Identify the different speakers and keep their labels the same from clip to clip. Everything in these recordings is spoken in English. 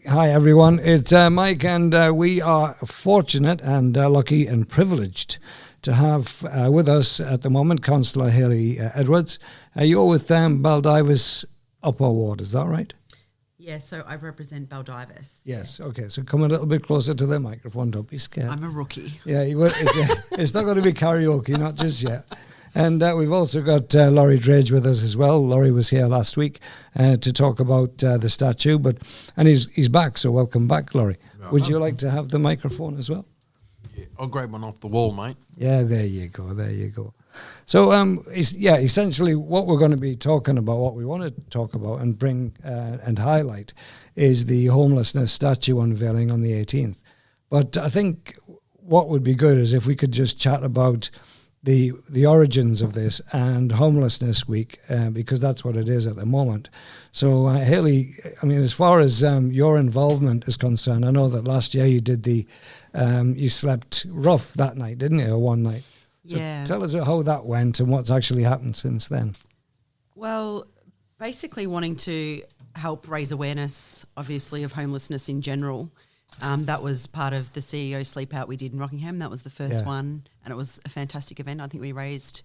Speaker 1: Hi everyone, it's Mike, and we are fortunate and lucky and privileged to have with us at the moment Councillor Hayley Edwards. You're with Baldivis Upper Ward, is that right?
Speaker 2: Yeah, so I represent Baldivis.
Speaker 1: Yes, okay, so come a little bit closer to the microphone, don't be scared.
Speaker 2: I'm a rookie.
Speaker 1: Yeah, it's not going to be karaoke, not just yet. And we've also got Laurie Drage with us as well. Laurie was here last week to talk about the statue, and he's back, so welcome back, Laurie. Well, would you like to have the microphone as well?
Speaker 3: Yeah, I'll grab one off the wall, mate.
Speaker 1: Yeah, there you go. So, essentially what we're going to be talking about, what we want to talk about and bring and highlight is the homelessness statue unveiling on the 18th. But I think what would be good is if we could just chat about the origins of this and Homelessness Week, because that's what it is at the moment. So, Hayley, I mean, as far as your involvement is concerned, I know that last year you did you slept rough that night, didn't you, or one night? So
Speaker 2: yeah.
Speaker 1: Tell us how that went and what's actually happened since then.
Speaker 2: Well, basically wanting to help raise awareness, obviously, of homelessness in general. That was part of the CEO Sleep Out we did in Rockingham. That was the first one, and it was a fantastic event. I think we raised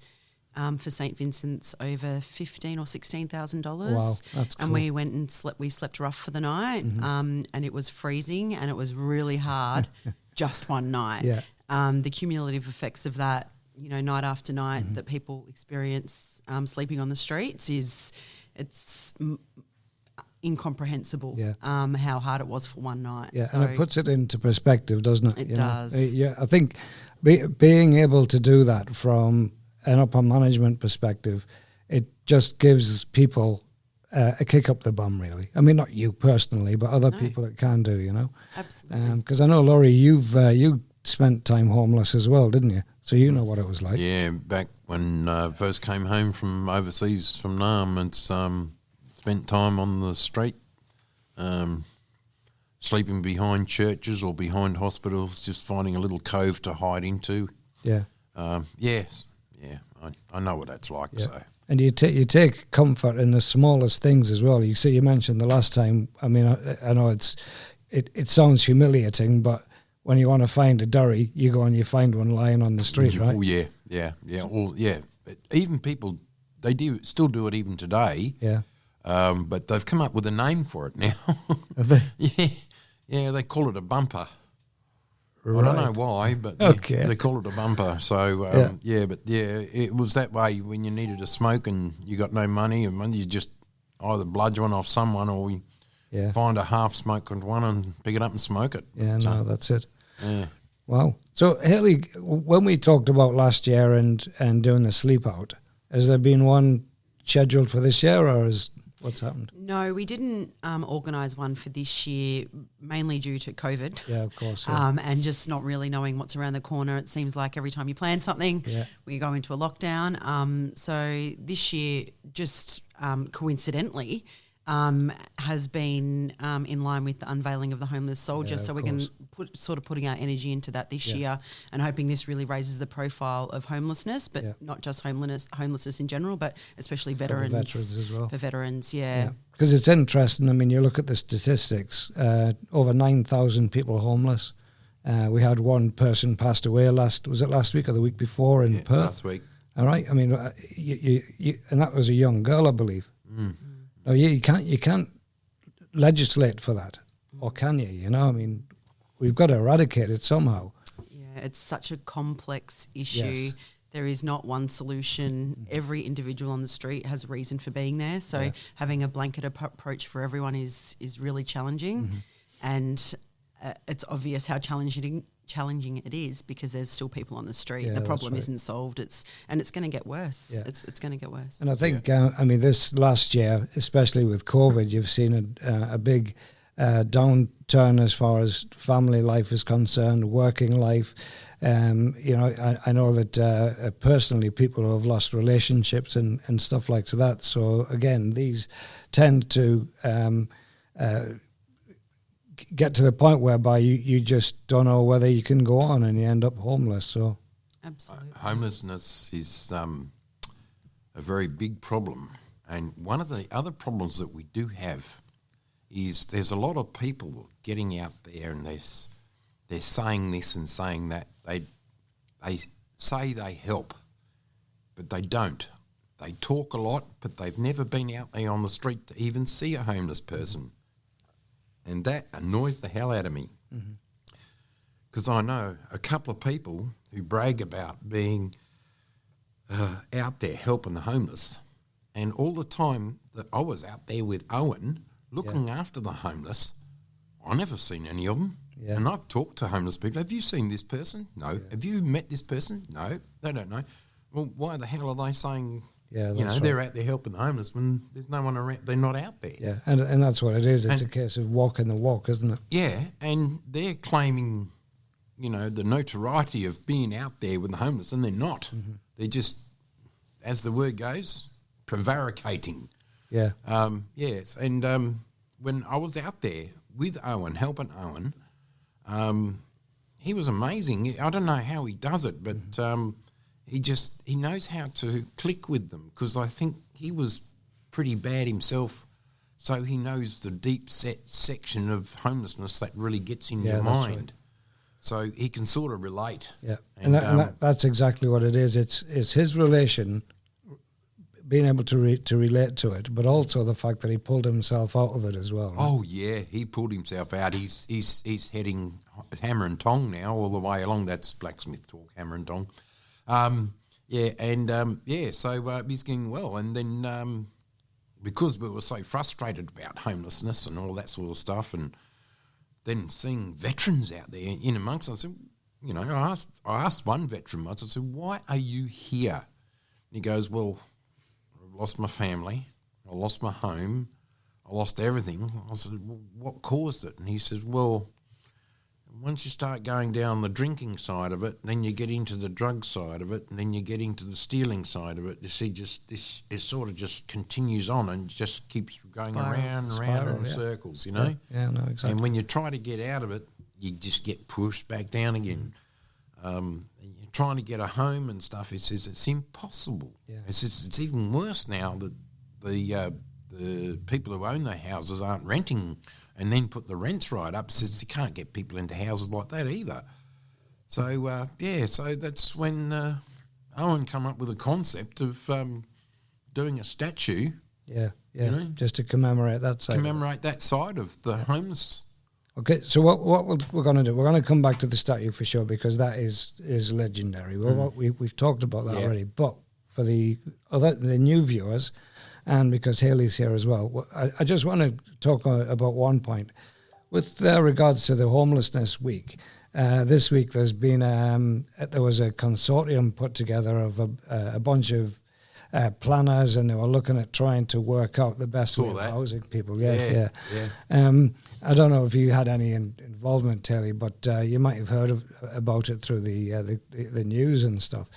Speaker 2: for St Vincent's over $15,000 or $16,000.
Speaker 1: Wow, that's cool.
Speaker 2: And we went and slept rough for the night, and it was freezing and it was really hard just one night.
Speaker 1: Yeah.
Speaker 2: The cumulative effects of that, night after night that people experience sleeping on the streets it's incomprehensible. How hard it was for one night.
Speaker 1: Yeah,
Speaker 2: so
Speaker 1: and it puts it into perspective, doesn't it?
Speaker 2: It does.
Speaker 1: Yeah, I think being able to do that from an upper management perspective, it just gives people a kick up the bum, really. I mean, not you personally, but other people that can do,
Speaker 2: Absolutely.
Speaker 1: Because I know, Laurie, you spent time homeless as well, didn't you? So you know what it was like.
Speaker 3: Yeah, back when I first came home from overseas from Nam, it's spent time on the street, sleeping behind churches or behind hospitals, just finding a little cove to hide into.
Speaker 1: Yeah.
Speaker 3: I know what that's like. Yeah. So.
Speaker 1: And you take comfort in the smallest things as well. You mentioned the last time. I mean, I know it sounds humiliating, but when you want to find a durry, you go and you find one lying on the street, right?
Speaker 3: Oh yeah. Well, yeah. Even people, they still do it even today.
Speaker 1: Yeah.
Speaker 3: But they've come up with a name for it now.
Speaker 1: Have they?
Speaker 3: Yeah. They call it a bumper.
Speaker 1: Right.
Speaker 3: I don't know why, but they call it a bumper. So, it was that way when you needed a smoke and you got no money, and you just either bludge one off someone or find a half-smoked one and pick it up and smoke it.
Speaker 1: Yeah,
Speaker 3: so,
Speaker 1: no, that's it.
Speaker 3: Yeah.
Speaker 1: Wow. So, Hayley, when we talked about last year and doing the sleep out, has there been one scheduled for this year, or what's happened?
Speaker 2: No, we didn't organise one for this year, mainly due to COVID.
Speaker 1: Yeah, of course. Yeah.
Speaker 2: And just not really knowing what's around the corner. It seems like every time you plan something, we go into a lockdown. So this year, just coincidentally, has been in line with the unveiling of the homeless soldier. So we're going to putting our energy into that this year, and hoping this really raises the profile of homelessness, but not just homelessness in general, but especially veterans.
Speaker 1: For veterans as well.
Speaker 2: For veterans, yeah.
Speaker 1: Because it's interesting. I mean, you look at the statistics, over 9,000 people homeless. We had one person passed away last week or the week before in Perth?
Speaker 3: Last week.
Speaker 1: All right. I mean, and that was a young girl, I believe. No, you can't legislate for that, or can you? I mean, we've got to eradicate it somehow.
Speaker 2: Yeah, it's such a complex issue.
Speaker 1: Yes.
Speaker 2: There is not one solution. Every individual on the street has a reason for being there. So having a blanket approach for everyone is really challenging, and it's obvious how challenging it is, because there's still people on the street. The problem isn't solved. It's going to get worse. Yeah. It's going to get worse.
Speaker 1: And I think I mean, this last year, especially with COVID, you've seen a big downturn as far as family life is concerned, working life. I know that personally people who have lost relationships and stuff like that. So again, these tend to get to the point whereby you just don't know whether you can go on, and you end up homeless. So
Speaker 2: absolutely,
Speaker 3: homelessness is a very big problem, and one of the other problems that we do have is there's a lot of people getting out there and they're saying this and saying that. They say they help, but they don't. They talk a lot, but they've never been out there on the street to even see a homeless person. And that annoys the hell out of me. Because I know a couple of people who brag about being out there helping the homeless. And all the time that I was out there with Owen looking after the homeless, I never seen any of them. Yeah. And I've talked to homeless people. Have you seen this person? No. Yeah. Have you met this person? No. They don't know. Well, why the hell are they saying, they're out there helping the homeless when there's no one around? They're not out there.
Speaker 1: Yeah, and that's what it is. It's a case of walking the walk, isn't it?
Speaker 3: Yeah, and they're claiming, the notoriety of being out there with the homeless, and they're not. They're just, as the word goes, prevaricating.
Speaker 1: Yeah.
Speaker 3: Yes, and when I was out there with Owen, helping Owen, he was amazing. I don't know how he does it, but he knows how to click with them, because I think he was pretty bad himself, so he knows the deep set section of homelessness that really gets in your mind. Right. So he can sort of relate.
Speaker 1: Yeah, and that's exactly what it is. It's his relation, being able to relate to it, but also the fact that he pulled himself out of it as well. Right?
Speaker 3: Oh yeah, he pulled himself out. He's heading hammer and tong now all the way along. That's blacksmith talk, hammer and tong. So he's getting well. And then because we were so frustrated about homelessness and all that sort of stuff, and then seeing veterans out there in amongst us, I asked one veteran once, I said, "Why are you here?" And he goes, "Well, I lost my family, I lost my home, I lost everything." I said, "Well, what caused it?" And he says, "Well, once you start going down the drinking side of it, then you get into the drug side of it, and then you get into the stealing side of it. You see, it sort of just continues on and just keeps going around and round in circles,
Speaker 1: Yeah, no, exactly.
Speaker 3: And when you try to get out of it, you just get pushed back down again. And you're trying to get a home and stuff. It's impossible. Yeah. It's even worse now that the people who own the houses aren't renting and then put the rents right up. So you can't get people into houses like that either. So, so that's when Owen come up with a concept of doing a statue.
Speaker 1: Yeah, just to commemorate that side.
Speaker 3: That side of the homeless.
Speaker 1: Okay, so what we're going to do, we're going to come back to the statue for sure, because that is legendary. We've talked about that already. But for the new viewers, and because Hayley's here as well, I just want to talk about one point. With regards to the Homelessness Week, this week there was a consortium put together of a bunch of planners, and they were looking at trying to work out the best way of housing people. Yeah. I don't know if you had any involvement, Hayley, but you might have heard about it through the news and stuff.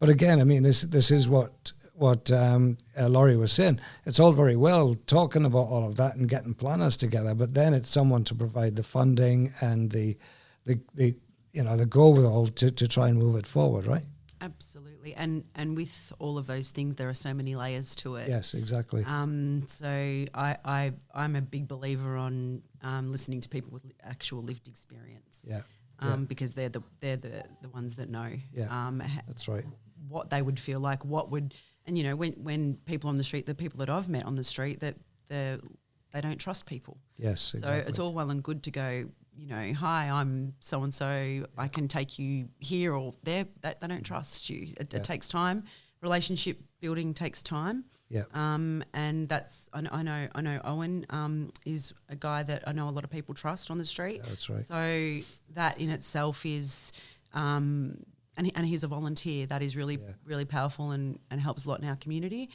Speaker 1: But again, I mean, this is what Laurie was saying. It's all very well talking about all of that and getting planners together, but then it's someone to provide the funding and the go with all to try and move it forward, right?
Speaker 2: Absolutely, and with all of those things, there are so many layers to it.
Speaker 1: Yes, exactly.
Speaker 2: So I'm a big believer on listening to people with actual lived experience.
Speaker 1: Yeah.
Speaker 2: Because they're the ones that know.
Speaker 1: Yeah. That's right.
Speaker 2: What they would feel like, when people on the street, the people that I've met on the street, that they don't trust people.
Speaker 1: Yes, exactly.
Speaker 2: So it's all well and good to go, hi, I'm so and so, I can take you here or there. They don't trust you. It takes time. Relationship building takes time.
Speaker 1: Yeah.
Speaker 2: And that's I know Owen is a guy that I know a lot of people trust on the street.
Speaker 1: Yeah, that's right.
Speaker 2: So that in itself is and he's a volunteer. That is really really powerful and helps a lot in our community.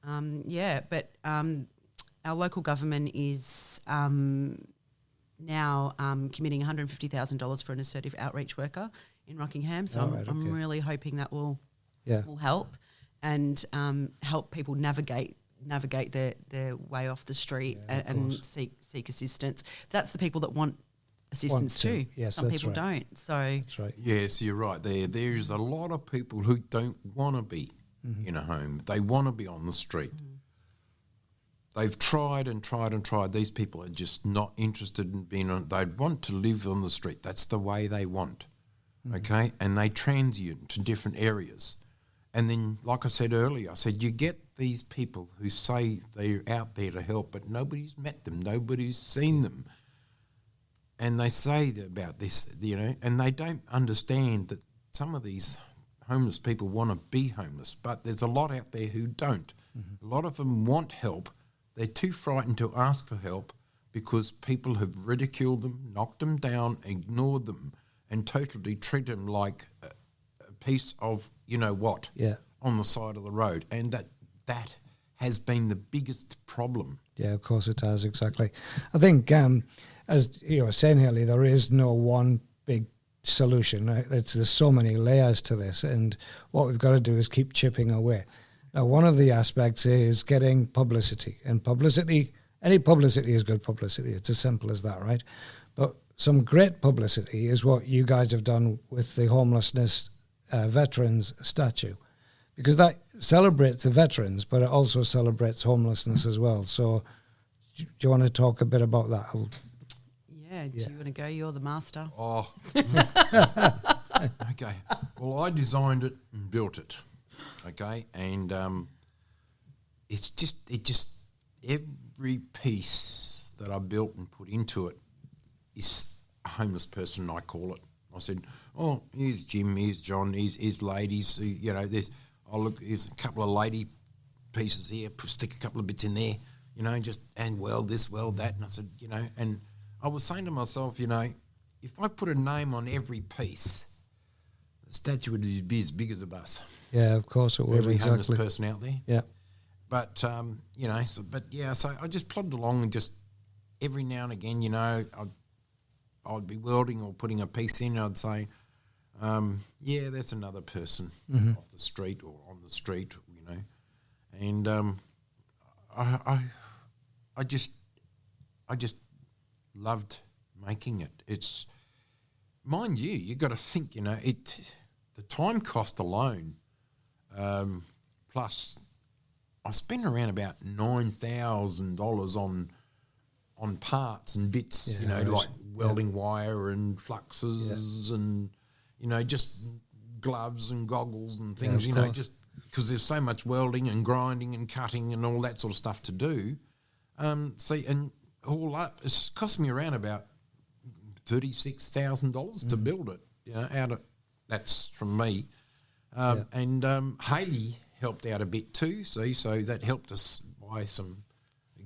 Speaker 2: But our local government is now committing $150,000 for an assertive outreach worker in Rockingham. So I'm really hoping that will help and help people navigate their way off the street and seek assistance. That's the people that want assistance too.
Speaker 1: Yes,
Speaker 2: some people don't. So
Speaker 1: that's right.
Speaker 3: Yes, you're right. There's a lot of people who don't want to be in a home. They want to be on the street. they've tried and tried and tried. These people are just not interested in being on. They want to live on the street. That's the way they want, okay? And they transient to different areas. And then, like I said earlier, I said, you get these people who say they're out there to help, but nobody's met them, nobody's seen them. And they say about this, you know, and they don't understand that some of these homeless people want to be homeless, but there's a lot out there who don't. A lot of them want help. They're too frightened to ask for help because people have ridiculed them, knocked them down, ignored them, and totally treat them like a piece of, you know what, on the side of the road. And that has been the biggest problem.
Speaker 1: Yeah, of course it has, exactly. I think, as you were saying, Hayley, there is no one big solution. Right? There's so many layers to this, and what we've got to do is keep chipping away. Now, one of the aspects is getting publicity, and publicity, any publicity is good publicity. It's as simple as that, right? But some great publicity is what you guys have done with the homelessness veterans statue, because that celebrates the veterans, but it also celebrates homelessness as well. So do you want to talk a bit about that?
Speaker 2: Do you want to go? You're the master.
Speaker 3: Oh, okay. Well, I designed it and built it, okay? And it just every piece that I built and put into it is a homeless person, I call it. I said, oh, here's Jim, here's John, here's ladies, you know, there's a couple of lady pieces here, stick a couple of bits in there, you know, just, and weld this, weld that. And I said, you know, and I was saying to myself, you know, if I put a name on every piece, the statue would be as big as a bus.
Speaker 1: Yeah, of course it would.
Speaker 3: Every homeless
Speaker 1: exactly.
Speaker 3: person out there.
Speaker 1: Yeah.
Speaker 3: But, you know, so I just plodded along and just every now and again, you know, I'd be welding or putting a piece in, I'd say, there's another person off the street or on the street, you know. And I just loved making it. It's, mind you got to think, you know, the time cost alone, plus I spent around about $9,000 on parts and bits, you know, like welding wire and fluxes and, you know, just gloves and goggles and things, you know, just because there's so much welding and grinding and cutting and all that sort of stuff to do. And all up, it's cost me around about $36,000 to build it, you know, that's from me. And Hayley helped out a bit too, so that helped us buy some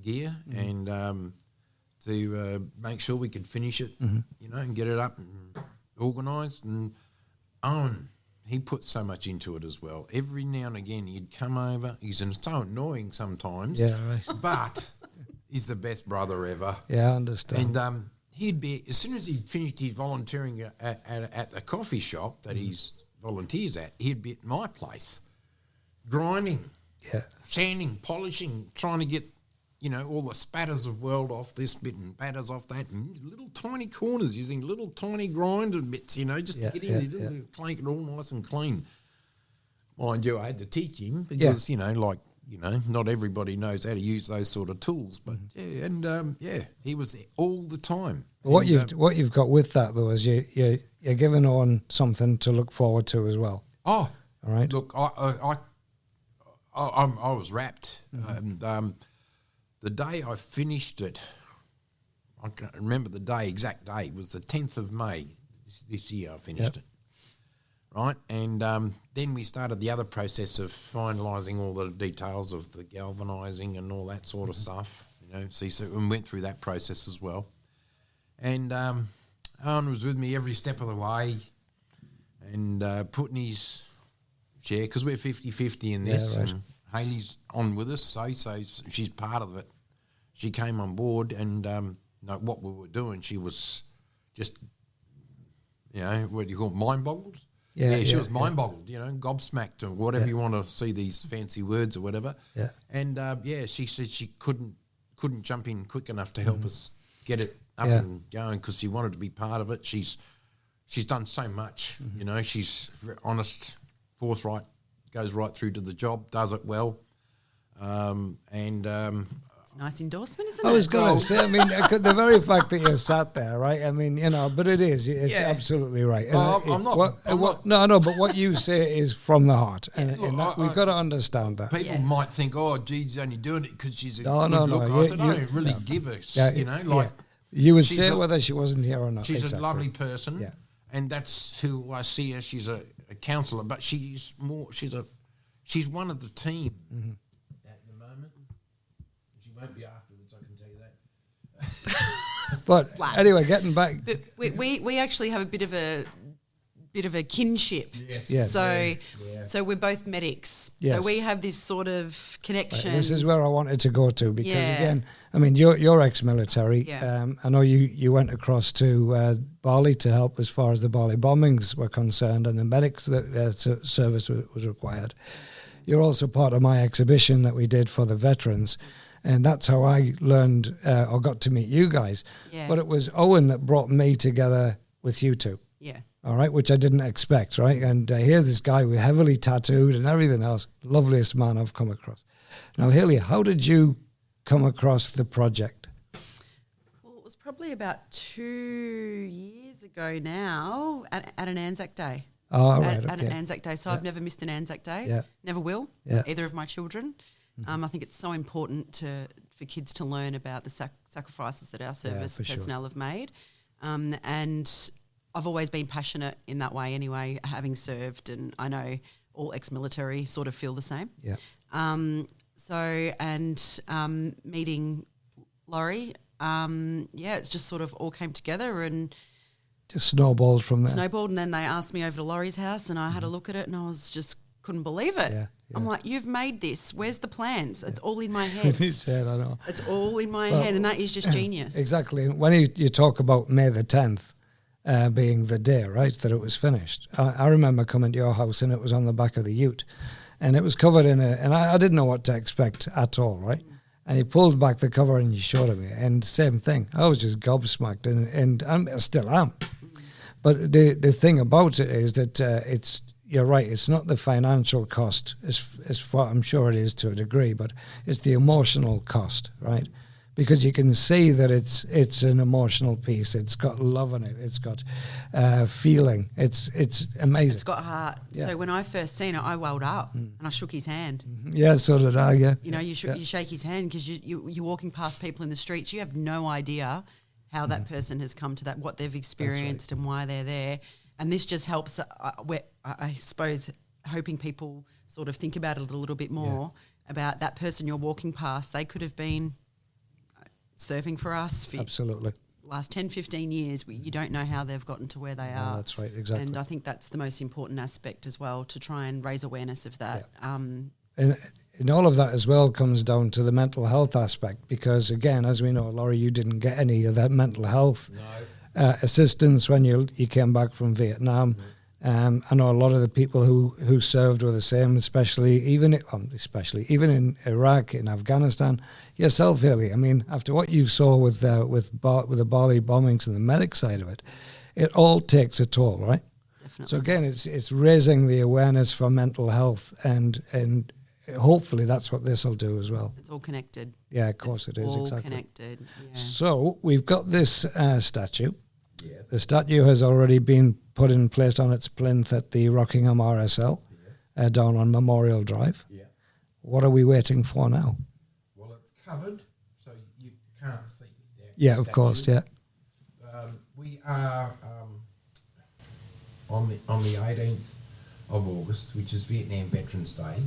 Speaker 3: gear and to make sure we could finish it, you know, and get it up and organised. And Owen, he put so much into it as well. Every now and again he'd come over. He's so annoying sometimes, but he's the best brother ever.
Speaker 1: Yeah, I understand.
Speaker 3: And he'd be, as soon as he'd finished his volunteering at the coffee shop that he's volunteers at, he'd be at my place grinding, sanding, polishing, trying to get, you know, all the spatters of weld off this bit and batters off that, and little tiny corners using little tiny grinder bits, you know, just to get in there, make it all nice and clean. Mind you, I had to teach him because, you know, like, you know, not everybody knows how to use those sort of tools, but he was there all the time.
Speaker 1: What you've got with that though is you're giving on something to look forward to as well.
Speaker 3: Oh,
Speaker 1: all right.
Speaker 3: Look, I was rapt, and the day I finished it, I can't remember the exact day. It was the 10th of May this year. I finished it. Right, and then we started the other process of finalising all the details of the galvanising and all that sort of stuff, you know. So we went through that process as well. And Owen was with me every step of the way and putting his share, because we're 50-50 in this, and Hayley's on with us, so she's part of it. She came on board, and what we were doing, she was just, you know, what do you call it, mind-boggled? She was mind-boggled, you know, gobsmacked, or whatever you want to see these fancy words or whatever. Yeah. And, she said she couldn't jump in quick enough to help us get it up and going, because she wanted to be part of it. She's done so much, you know. She's very honest, forthright, goes right through to the job, does it well.
Speaker 2: It's a nice endorsement, isn't it?
Speaker 1: I was going to say, I mean, the very fact that you sat there, right? I mean, you know, but it is. It's absolutely right.
Speaker 3: I'm not.
Speaker 1: No, but what you say is from the heart. And we've got to understand that.
Speaker 3: People might think, oh, Jee's only doing it because she's a good looker. I said, I don't really give a,
Speaker 1: You would say whether she wasn't here or not.
Speaker 3: She's a lovely person. Yeah. And that's who I see her. She's a counsellor, but she's one of the team at the moment. She won't be afterwards, I can tell you that.
Speaker 1: But anyway, getting back,
Speaker 2: but we actually have a bit of a kinship.
Speaker 3: Yes.
Speaker 2: So we're both medics.
Speaker 1: Yes.
Speaker 2: So we have this sort of connection.
Speaker 1: This is where I wanted to go to because again, I mean, you're ex-military. Yeah. I know you went across to Bali to help as far as the Bali bombings were concerned, and the medics service was required. You're also part of my exhibition that we did for the veterans. And that's how I learned or got to meet you guys. Yeah. But it was Owen that brought me together with you two.
Speaker 2: Yeah.
Speaker 1: All right, which I didn't expect, right? And here's this guy with heavily tattooed and everything else. Loveliest man I've come across. Now, Hayley, how did you come across the project?
Speaker 2: Well, it was probably about 2 years ago now at an Anzac Day.
Speaker 1: Oh, right,
Speaker 2: At an Anzac Day. So I've never missed an Anzac Day.
Speaker 1: Yeah.
Speaker 2: Never will. Either of my children. I think it's so important for kids to learn about the sacrifices that our service personnel have made. And I've always been passionate in that way anyway, having served, and I know all ex-military sort of feel the same.
Speaker 1: Yeah.
Speaker 2: Meeting Laurie, it's just sort of all came together and
Speaker 1: just snowballed from there.
Speaker 2: Snowballed, and then they asked me over to Laurie's house, and I had a look at it, and I was just couldn't believe it.
Speaker 1: Yeah.
Speaker 2: I'm like, you've made this. Where's the plans? It's all in my head.
Speaker 1: He said, I know.
Speaker 2: It's all in my head, and that is just genius.
Speaker 1: Exactly. When you talk about May the 10th being the day, right, that it was finished, I remember coming to your house and it was on the back of the ute, and it was covered in and I didn't know what to expect at all, right? And he pulled back the cover and he showed it me, and same thing. I was just gobsmacked, and I still am. But the thing about it is that it's. You're right. It's not the financial cost, as far I'm sure it is to a degree, but it's the emotional cost, right? Because you can see that it's an emotional piece. It's got love in it. It's got feeling. It's amazing.
Speaker 2: It's got heart. Yeah. So when I first seen it, I welled up and I shook his hand.
Speaker 1: Yeah, so did I. Yeah.
Speaker 2: You know, you shake his hand because you're walking past people in the streets. You have no idea how that person has come to that, what they've experienced, and why they're there. And this just helps, I suppose, hoping people sort of think about it a little bit more, about that person you're walking past. They could have been serving for us for
Speaker 1: absolutely
Speaker 2: last 10, 15 years. You don't know how they've gotten to where they are.
Speaker 1: That's right, exactly.
Speaker 2: And I think that's the most important aspect as well, to try and raise awareness of that.
Speaker 1: Yeah. And all of that as well comes down to the mental health aspect, because, again, as we know, Laurie, you didn't get any of that mental health assistance when you came back from Vietnam. I know a lot of the people who served were the same, especially even in Iraq, in Afghanistan. Yourself, Hayley, I mean, after what you saw with the Bali bombings and the medic side of it, it all takes a toll, right?
Speaker 2: Definitely.
Speaker 1: So again, it's raising the awareness for mental health, and hopefully that's what this will do as well.
Speaker 2: It's all connected.
Speaker 1: Yeah, of course it is.
Speaker 2: All
Speaker 1: exactly.
Speaker 2: Connected. Yeah.
Speaker 1: So we've got this statue.
Speaker 3: Yes.
Speaker 1: The statue has already been put in place on its plinth at the Rockingham RSL, down on Memorial Drive.
Speaker 3: Yeah.
Speaker 1: What are we waiting for now?
Speaker 3: Well, it's covered, so you can't see the
Speaker 1: statue.
Speaker 3: Of
Speaker 1: course, yeah.
Speaker 3: We are on the 18th of August, which is Vietnam Veterans Day.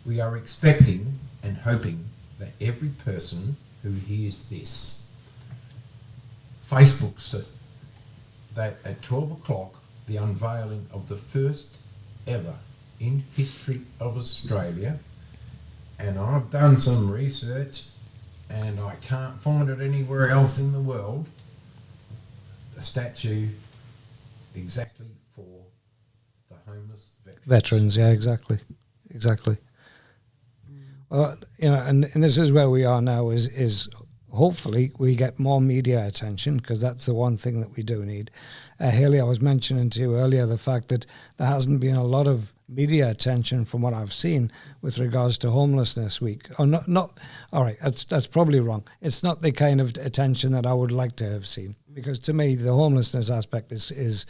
Speaker 3: We are expecting and hoping that every person who hears this Facebooks it, that at 12 o'clock, the unveiling of the first ever in history of Australia, and I've done some research and I can't find it anywhere else in the world, a statue exactly for the homeless veterans.
Speaker 1: Yeah, exactly. Well, and this is where we are now, is hopefully we get more media attention, because that's the one thing that we do need. Hayley, I was mentioning to you earlier the fact that there hasn't been a lot of media attention from what I've seen with regards to Homelessness Week. Or not. All right, that's probably wrong. It's not the kind of attention that I would like to have seen, because to me the homelessness aspect is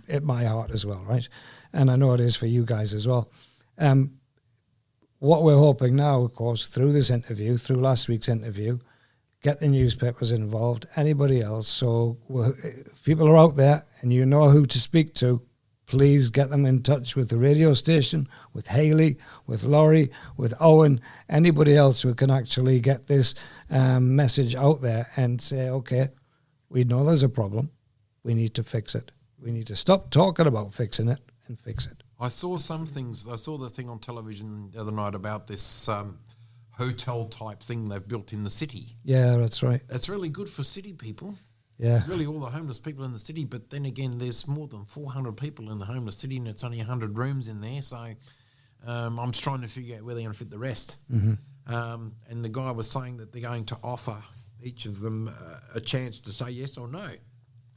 Speaker 1: at my heart as well, right? And I know it is for you guys as well. What we're hoping now, of course, through this interview, through last week's interview, get the newspapers involved, anybody else. So if people are out there and you know who to speak to, please get them in touch with the radio station, with Hayley, with Laurie, with Owen, anybody else who can actually get this message out there and say, okay, we know there's a problem. We need to fix it. We need to stop talking about fixing it and fix it.
Speaker 3: I saw some things. I saw the thing on television the other night about this hotel type thing they've built in the city.
Speaker 1: Yeah, that's right.
Speaker 3: It's really good for city people.
Speaker 1: Yeah.
Speaker 3: Really all the homeless people in the city. But then again, there's more than 400 people in the homeless city and it's only 100 rooms in there. So I'm trying to figure out where they're going to fit the rest.
Speaker 1: Mm-hmm.
Speaker 3: And the guy was saying that they're going to offer each of them a chance to say yes or no.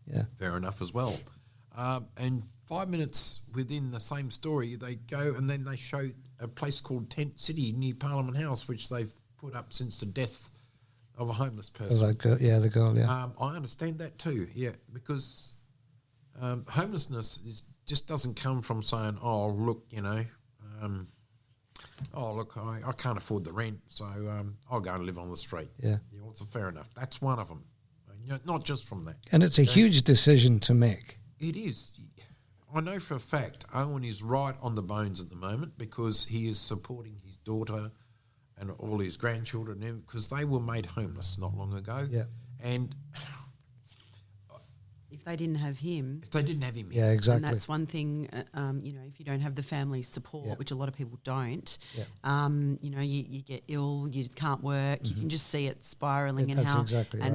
Speaker 1: Yeah.
Speaker 3: Fair enough as well. And 5 minutes within the same story, they go and then they show a place called Tent City near Parliament House, which they've put up since the death of a homeless person.
Speaker 1: The girl, yeah.
Speaker 3: I understand that too, yeah, because homelessness just doesn't come from saying, oh, look, I can't afford the rent, so I'll go and live on the street.
Speaker 1: Yeah.
Speaker 3: Well, it's fair enough. That's one of them. Not just from that.
Speaker 1: And it's a huge decision to make.
Speaker 3: It is. I know for a fact Owen is right on the bones at the moment because he is supporting his daughter and all his grandchildren because they were made homeless not long ago.
Speaker 1: Yeah.
Speaker 3: And
Speaker 2: if they didn't have him.
Speaker 1: Yeah, exactly.
Speaker 2: And that's one thing, if you don't have the family support, which a lot of people don't, you get ill, you can't work, you can just see it spiralling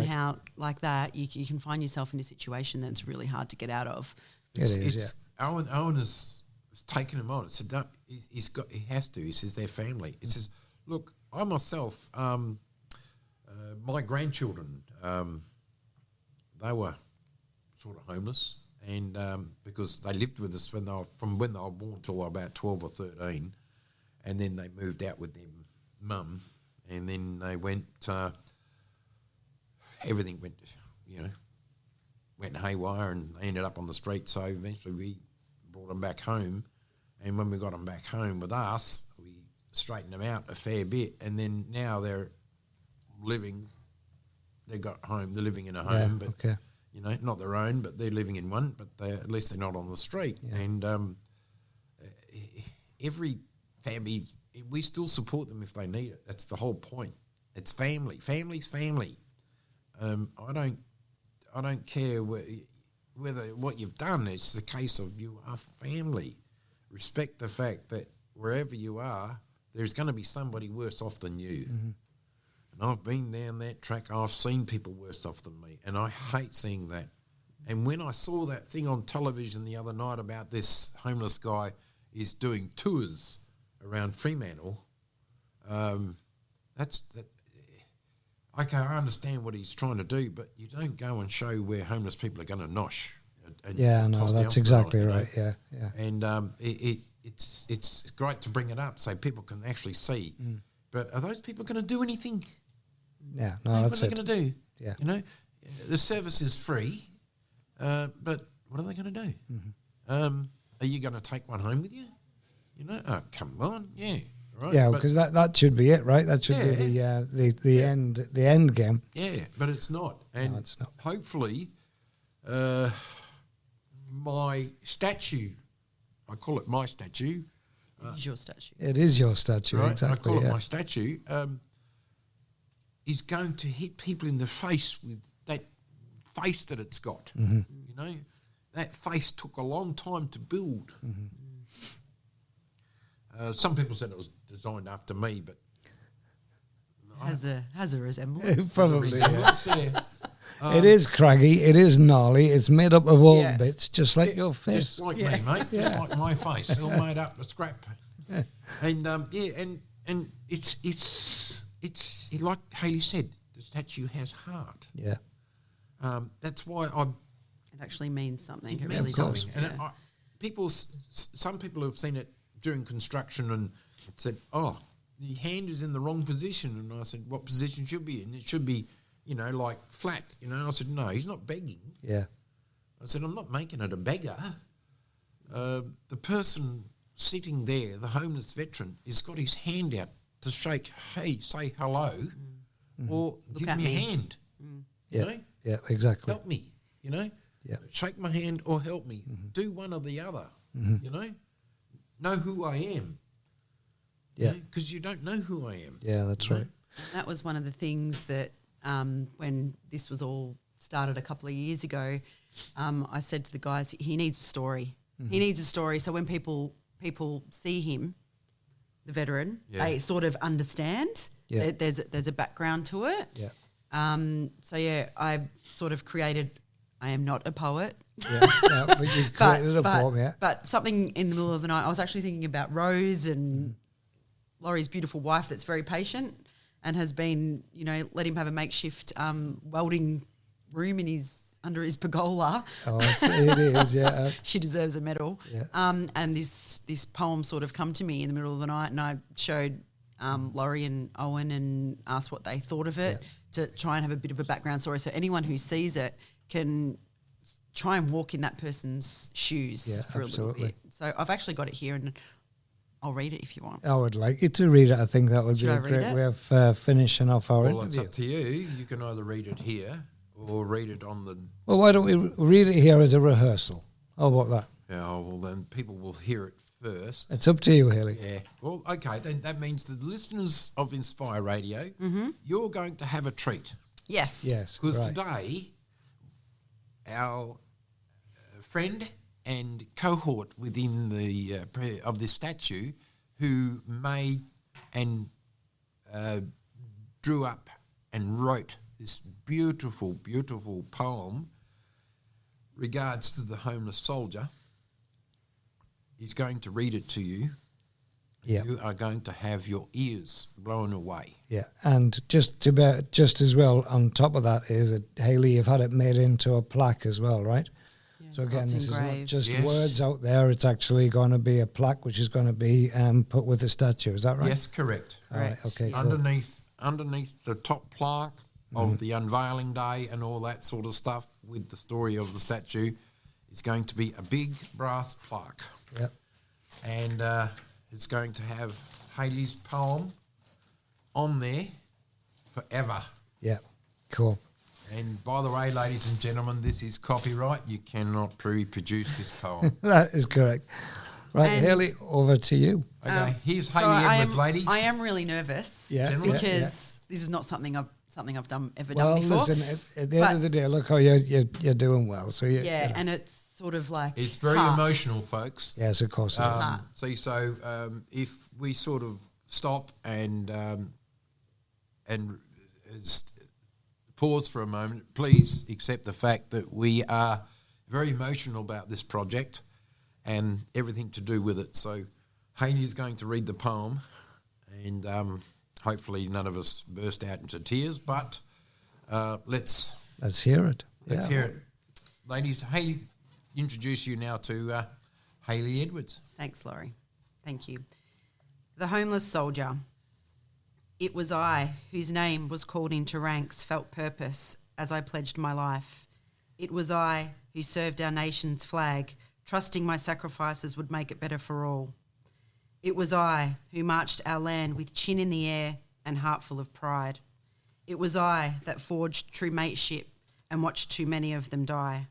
Speaker 2: how like that, you can find yourself in a situation that's really hard to get out of.
Speaker 3: Owen has taken him on. It said, he has to. He says they're family. He says, look, I myself, my grandchildren, they were sort of homeless, and because they lived with us when they were born till they were about 12 or 13, and then they moved out with their mum, and then they went. Everything went haywire, and they ended up on the street. So eventually, we brought them back home, and when we got them back home with us, we straightened them out a fair bit, and then now they're living. They got home. They're living in a home, but. Okay. Not their own, but they're living in one, but at least they're not on the street. Yeah. And every family, we still support them if they need it. That's the whole point. It's family. Family's family. I don't care whether what you've done. It's the case of you are family. Respect the fact that wherever you are, there's going to be somebody worse off than you. Mm-hmm. And I've been down that track. I've seen people worse off than me, and I hate seeing that. And when I saw that thing on television the other night about this homeless guy is doing tours around Fremantle, I understand what he's trying to do, but you don't go and show where homeless people are going to nosh.
Speaker 1: That's exactly right. Yeah.
Speaker 3: And it's great to bring it up so people can actually see. Mm. But are those people going to do anything?
Speaker 1: Yeah, no, that's it.
Speaker 3: What are they going to do?
Speaker 1: Yeah.
Speaker 3: The service is free, but what are they going to do? Mm-hmm. Are you going to take one home with you? Oh, come on, yeah. Right.
Speaker 1: Yeah, because that should be it, right? That should be the end game.
Speaker 3: Yeah, but it's not. And
Speaker 1: no, it's not.
Speaker 3: Hopefully, my statue, I call it my statue.
Speaker 2: It is your statue.
Speaker 1: It is your statue,
Speaker 3: right?
Speaker 1: Exactly.
Speaker 3: I call it my statue. Is going to hit people in the face with that face that it's got. Mm-hmm. That face took a long time to build. Mm-hmm. Some people said it was designed after me, but
Speaker 2: has a resemblance.
Speaker 1: Probably. Yeah. It is craggy. It is gnarly. It's made up of old bits, just like your face.
Speaker 3: Just like me, mate. Just like my face. It's all made up of scrap. Yeah. And and it's like Hayley said, the statue has heart.
Speaker 1: Yeah.
Speaker 3: That's why
Speaker 2: It actually means something.
Speaker 3: It really does. And some people have seen it during construction and said, "Oh, the hand is in the wrong position." And I said, "What position should be in? It should be, like flat." I said, "No, he's not begging."
Speaker 1: Yeah.
Speaker 3: I said, "I'm not making it a beggar." The person sitting there, the homeless veteran, has got his hand out to shake, hey, say hello, or give me a hand.
Speaker 1: Yeah, yeah, exactly.
Speaker 3: Help me, Yeah. Shake my hand or help me. Do one or the other, Know who I am.
Speaker 1: Yeah.
Speaker 3: Because you don't know who I am.
Speaker 1: Yeah, that's right.
Speaker 2: That was one of the things that when this was all started a couple of years ago, I said to the guys, he needs a story. He needs a story. So when people see him, the veteran, they sort of understand.
Speaker 1: Yeah.
Speaker 2: There's a background to it.
Speaker 1: Yeah.
Speaker 2: I sort of created. I am not a poet.
Speaker 1: Yeah, no, but you created a poem, yeah.
Speaker 2: But something in the middle of the night, I was actually thinking about Rose and Laurie's beautiful wife that's very patient and has been, let him have a makeshift welding room under his pergola.
Speaker 1: Oh, it is, yeah.
Speaker 2: She deserves a medal.
Speaker 1: Yeah.
Speaker 2: And this poem sort of come to me in the middle of the night, and I showed Laurie and Owen and asked what they thought of it to try and have a bit of a background story, so anyone who sees it can try and walk in that person's shoes for a little bit. So I've actually got it here, and I'll read it if you want.
Speaker 1: I would like you to read it. I think that would be a great way of finishing off our interview.
Speaker 3: Well, it's up to you. You can either read it here or read it on the...
Speaker 1: Well, why don't we read it here as a rehearsal? How about that?
Speaker 3: Yeah, well, then people will hear it first.
Speaker 1: It's up to you, Hayley.
Speaker 3: Yeah. Well, okay, then that means the listeners of Inspire Radio, you're going to have a treat.
Speaker 2: Yes.
Speaker 1: Yes,
Speaker 3: because today, our friend and cohort within the of this statue who made and drew up and wrote this beautiful, beautiful poem regards to the homeless soldier is going to read it to you.
Speaker 1: Yeah.
Speaker 3: You are going to have your ears blown away.
Speaker 1: Yeah, and just as well on top of that is that, Hayley, you've had it made into a plaque as well, right? So again, this is not just words out there. It's actually going to be a plaque, which is going to be put with the statue. Is that right?
Speaker 3: Yes, correct.
Speaker 1: All right. Okay. Cool.
Speaker 3: Underneath the top plaque of the unveiling day and all that sort of stuff with the story of the statue is going to be a big brass plaque.
Speaker 1: Yep.
Speaker 3: And it's going to have Hayley's poem on there forever.
Speaker 1: Yeah. Cool.
Speaker 3: And by the way, ladies and gentlemen, this is copyright. You cannot reproduce this poem.
Speaker 1: That is correct. Right, and Hayley, over to you.
Speaker 3: Okay, here's Hayley Edwards, ladies.
Speaker 2: I am really nervous because this is not something I've done before.
Speaker 1: Well, listen, at the end of the day, look how you're doing well. So
Speaker 2: and it's sort of like
Speaker 3: it's very emotional, folks.
Speaker 1: Yes, of course.
Speaker 3: If we sort of stop and pause for a moment, please accept the fact that we are very emotional about this project and everything to do with it. So Hayley is going to read the poem, and hopefully none of us burst out into tears, but let's
Speaker 1: hear it.
Speaker 3: Let's hear it. Ladies, Hayley, introduce you now to Hayley Edwards.
Speaker 2: Thanks, Laurie. Thank you. The homeless soldier. It was I whose name was called into ranks, felt purpose as I pledged my life. It was I who served our nation's flag, trusting my sacrifices would make it better for all. It was I who marched our land with chin in the air and heart full of pride. It was I that forged true mateship and watched too many of them die.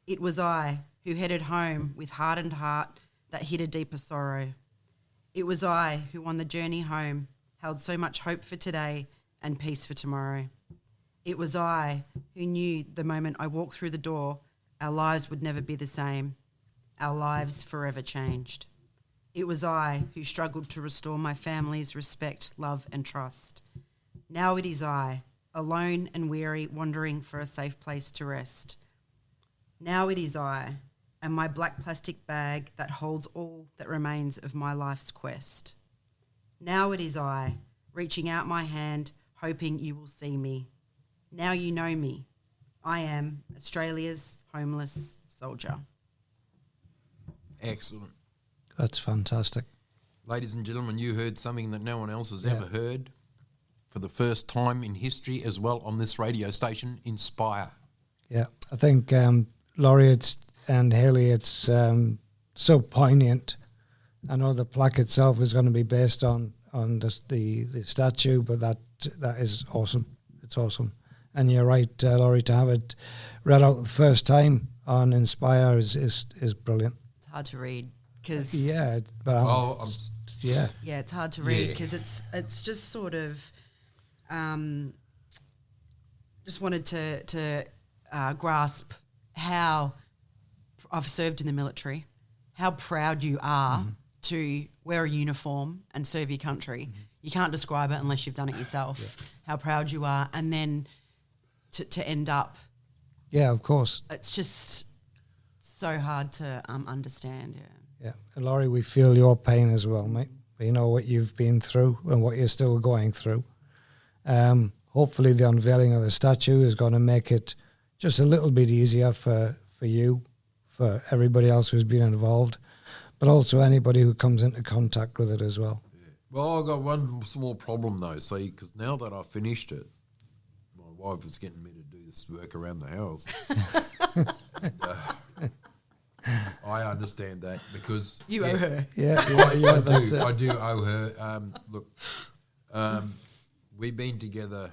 Speaker 2: It was I who headed home with hardened heart that hid a deeper sorrow. It was I who on the journey home held so much hope for today and peace for tomorrow. It was I who knew the moment I walked through the door, our lives would never be the same, our lives forever changed. It was I who struggled to restore my family's respect, love and trust. Now it is I, alone and weary, wandering for a safe place to rest. Now it is I, and my black plastic bag that holds all that remains of my life's quest. Now it is I, reaching out my hand, hoping you will see me. Now you know me. I am Australia's homeless soldier.
Speaker 3: Excellent.
Speaker 1: That's fantastic.
Speaker 3: Ladies and gentlemen, you heard something that no one else has ever heard for the first time in history as well on this radio station, Inspire.
Speaker 1: Yeah, I think Laurie and Hayley, it's so poignant. I know the plaque itself is going to be based on the statue, but that is awesome. It's awesome. And you're right, Laurie, to have it read out the first time on Inspire is brilliant.
Speaker 2: It's hard to read because
Speaker 1: it's
Speaker 2: hard to read because it's just sort of just wanted to grasp how I've served in the military, how proud you are to wear a uniform and serve your country. You can't describe it unless you've done it yourself. How proud you are, and then to end up.
Speaker 1: Yeah, of course.
Speaker 2: It's just so hard to understand.
Speaker 1: Yeah, and Laurie, we feel your pain as well, mate. We know what you've been through and what you're still going through. Hopefully, the unveiling of the statue is going to make it just a little bit easier for you, for everybody else who's been involved, but also anybody who comes into contact with it as well.
Speaker 3: Yeah. Well, I've got one small problem though, see, because now that I've finished it, my wife is getting me to do this work around the house. I understand that because
Speaker 2: you owe her.
Speaker 3: I do owe her. Look, we've been together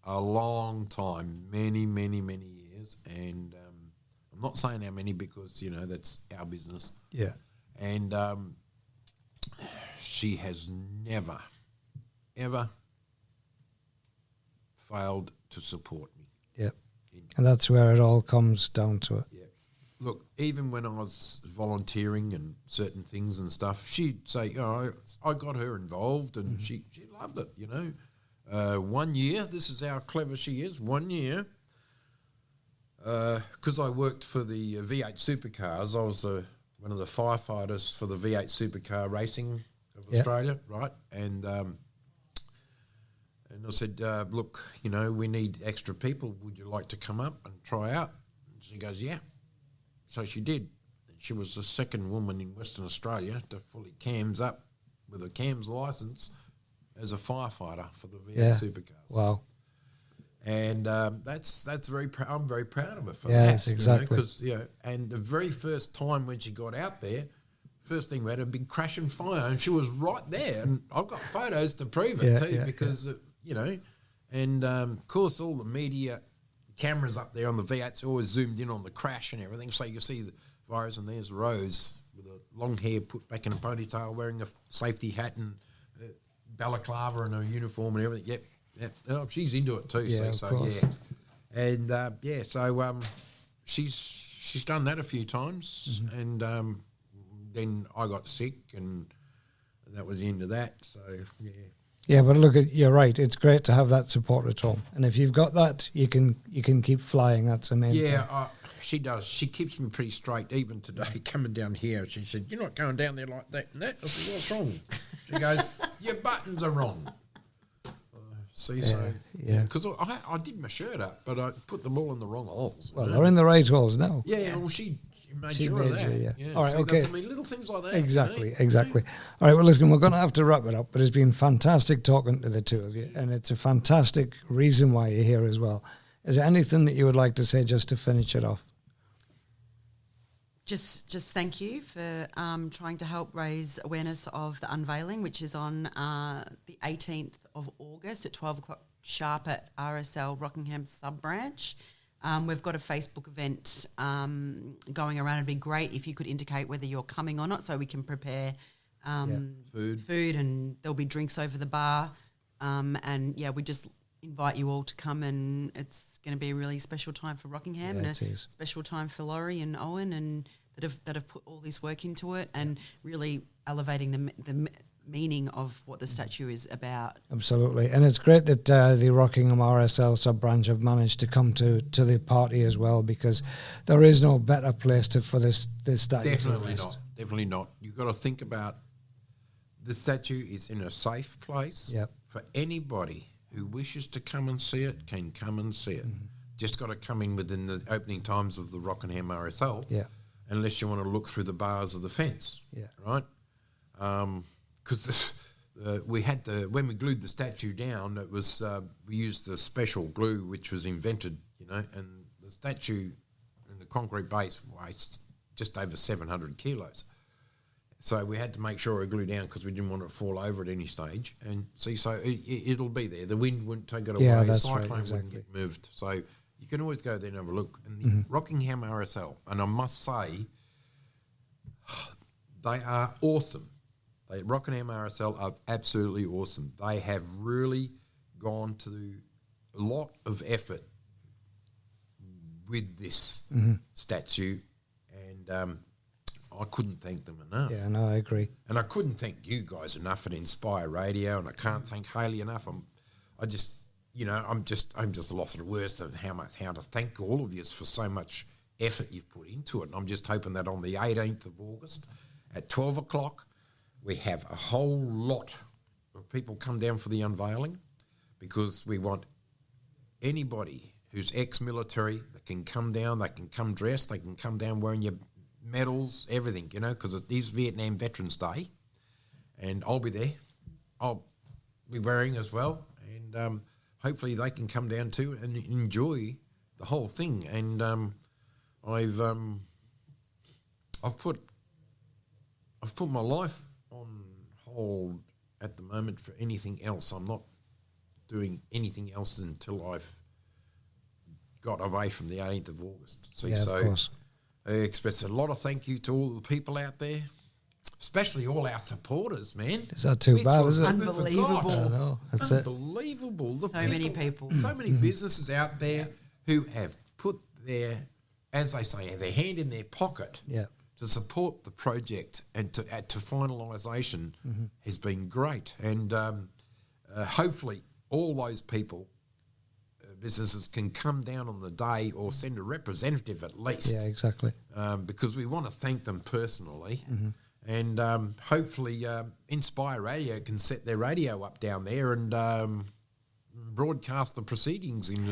Speaker 3: a long time, many years, and I'm not saying how many because that's our business.
Speaker 1: Yeah,
Speaker 3: and she has never, ever failed to support me.
Speaker 1: Yeah, and that's where it all comes down to it.
Speaker 3: Yeah. Look, even when I was volunteering and certain things and stuff, she'd say, I got her involved and she loved it, 1 year, this is how clever she is, 1 year, because I worked for the V8 supercars, I was one of the firefighters for the V8 supercar racing of Australia, right? And I said, look, we need extra people. Would you like to come up and try out? And she goes, yeah. So she did. She was the second woman in Western Australia to fully cams up with a cams license as a firefighter for the V8 supercars.
Speaker 1: Wow.
Speaker 3: And that's very I'm very proud of her for that.
Speaker 1: Yes, exactly.
Speaker 3: Because and the very first time when she got out there, first thing we had a big crash and fire, and she was right there, and I've got photos to prove it too, because and of course all the media cameras up there on the V8s always zoomed in on the crash and everything, so you can see the virus, and there's Rose with a long hair put back in a ponytail, wearing a safety hat and balaclava and a uniform and everything. Yep. Oh, she's into it too.
Speaker 1: Yeah,
Speaker 3: so and so she's done that a few times, and then I got sick, and that was the end of that. So
Speaker 1: yeah, but look, you're right. It's great to have that support at home, and if you've got that, you can keep flying. That's amazing.
Speaker 3: Yeah, she does. She keeps me pretty straight. Even today, coming down here, she said, "You're not going down there like that and that." I said, "What's wrong?" She goes, "Your buttons are wrong." Because I did my shirt up, but I put them all in the wrong holes.
Speaker 1: Well, they're in the right holes now.
Speaker 3: Yeah, well, she made sure of that.
Speaker 1: Yeah. All right, okay.
Speaker 3: Little things like that.
Speaker 1: Exactly. All right, well, listen, we're going to have to wrap it up, but it's been fantastic talking to the two of you, and it's a fantastic reason why you're here as well. Is there anything that you would like to say just to finish it off?
Speaker 2: Just thank you for trying to help raise awareness of the unveiling, which is on the 18th of August at 12 o'clock sharp at RSL Rockingham Sub-Branch. We've got a Facebook event going around. It'd be great if you could indicate whether you're coming or not so we can prepare food, and there'll be drinks over the bar. We just invite you all to come, and it's going to be a really special time for Rockingham, and a special time for Laurie and Owen, and that have put all this work into it, and really elevating the meaning of what the statue is about.
Speaker 1: Absolutely, and it's great that the Rockingham RSL sub-branch have managed to come to the party as well, because there is no better place for this statue.
Speaker 3: Definitely not. You've got to think about the statue is in a safe place for anybody who wishes to come and see it can come and see it. Just got to come in within the opening times of the Rockingham RSL. unless you want to look through the bars of the fence.
Speaker 1: Yeah.
Speaker 3: Right? Because we had when we glued the statue down, it was we used the special glue which was invented, and the statue and the concrete base weighs just over 700 kilos. So we had to make sure it glued down because we didn't want it to fall over at any stage. And so it'll be there. The wind wouldn't take it away.
Speaker 1: Yeah,
Speaker 3: the
Speaker 1: that's
Speaker 3: cyclone
Speaker 1: right, exactly.
Speaker 3: wouldn't get moved. So you can always go there and have a look. And the Rockingham RSL, and I must say, they are awesome. Rockingham RSL are absolutely awesome. They have really gone to a lot of effort with this statue, and I couldn't thank them enough.
Speaker 1: Yeah, no, I agree.
Speaker 3: And I couldn't thank you guys enough at Inspire Radio, and I can't thank Hayley enough. I'm just lost at words of how to thank all of you for so much effort you've put into it. And I'm just hoping that on the 18th of August at 12 o'clock, we have a whole lot of people come down for the unveiling, because we want anybody who's ex-military that can come down, they can come dressed, they can come down wearing your medals, everything, because it is Vietnam Veterans Day, and I'll be there. I'll be wearing as well, and hopefully they can come down too and enjoy the whole thing. And I've put my life on hold at the moment for anything else. I'm not doing anything else until I've got away from the 18th of August.
Speaker 1: Of course.
Speaker 3: I express a lot of thank you to all the people out there, especially all our supporters, man.
Speaker 1: Is that too bad, is it?
Speaker 2: Unbelievable.
Speaker 1: I know, that's
Speaker 3: unbelievable.
Speaker 1: it.
Speaker 2: So many people.
Speaker 3: So many businesses out there who have put their, as they say, their hand in their pocket to support the project and to finalisation has been great. And hopefully all those people, businesses, can come down on the day or send a representative at least.
Speaker 1: Yeah, exactly.
Speaker 3: Because we want to thank them personally. And hopefully Inspire Radio can set their radio up down there and broadcast the proceedings in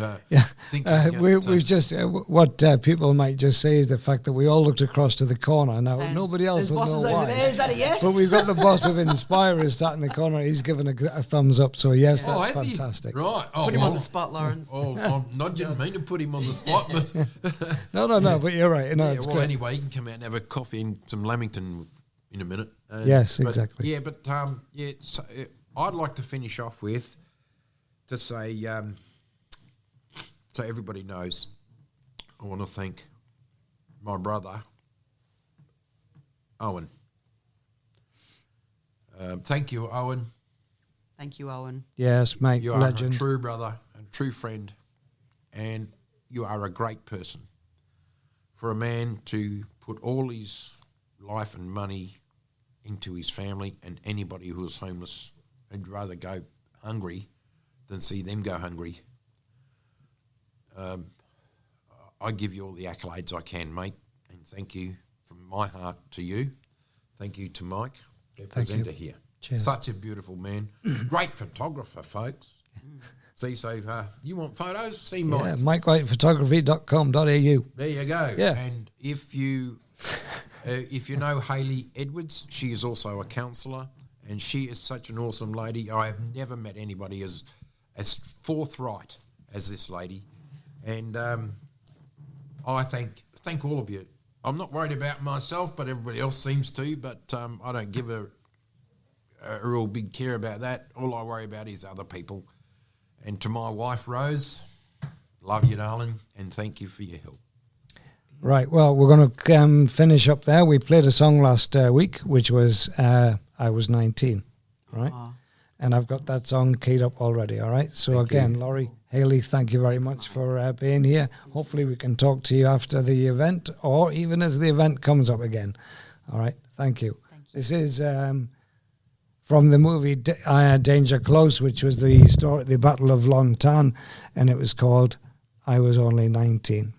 Speaker 1: we've just what people might just say is the fact that we all looked across to the corner. Now nobody else will know why.
Speaker 2: Is that a yes?
Speaker 1: But we've got the boss of Inspire sat in the corner. He's given a thumbs up. So yes, that's fantastic.
Speaker 3: Right.
Speaker 2: Put him on the spot, Lawrence.
Speaker 3: I didn't mean to put him on the spot, but
Speaker 1: no. But you're right. No, it's
Speaker 3: well,
Speaker 1: great.
Speaker 3: anyway, you can come out and have a coffee and some Lamington in a minute.
Speaker 1: Yes, exactly.
Speaker 3: Yeah, but so, I'd like to finish off with to say, so everybody knows, I want to thank my brother, Owen. Thank you, Owen.
Speaker 2: Thank you, Owen.
Speaker 1: Yes, mate,
Speaker 3: you
Speaker 1: legend.
Speaker 3: are a true brother and true friend, and you are a great person. For a man to put all his life and money into his family, and anybody who is homeless, I'd rather go hungry than see them go hungry. I give you all the accolades I can, mate, and thank you from my heart to you. Thank you to Mike, the presenter here.
Speaker 1: Cheers.
Speaker 3: Such a beautiful man. Great photographer, folks. See, so you want photos? See Mike.
Speaker 1: Yeah, mikewhitephotography.com.au.
Speaker 3: There you go.
Speaker 1: Yeah.
Speaker 3: And if you know Hayley Edwards, she is also a counsellor, and she is such an awesome lady. I have never met anybody as forthright as this lady, and I thank all of you. I'm not worried about myself, but everybody else seems to. But I don't give a real big care about that. All I worry about is other people. And to my wife Rose, love you, darling, and thank you for your help.
Speaker 1: Right. Well, we're going to finish up there. We played a song last week, which was "I Was 19." Right. And I've got that song keyed up already, all right? So again, Laurie, Hayley, thank you very much for being here. Hopefully we can talk to you after the event or even as the event comes up again. All right, thank you. This is from the movie Danger Close, which was the Battle of Long Tan, and it was called I Was Only 19.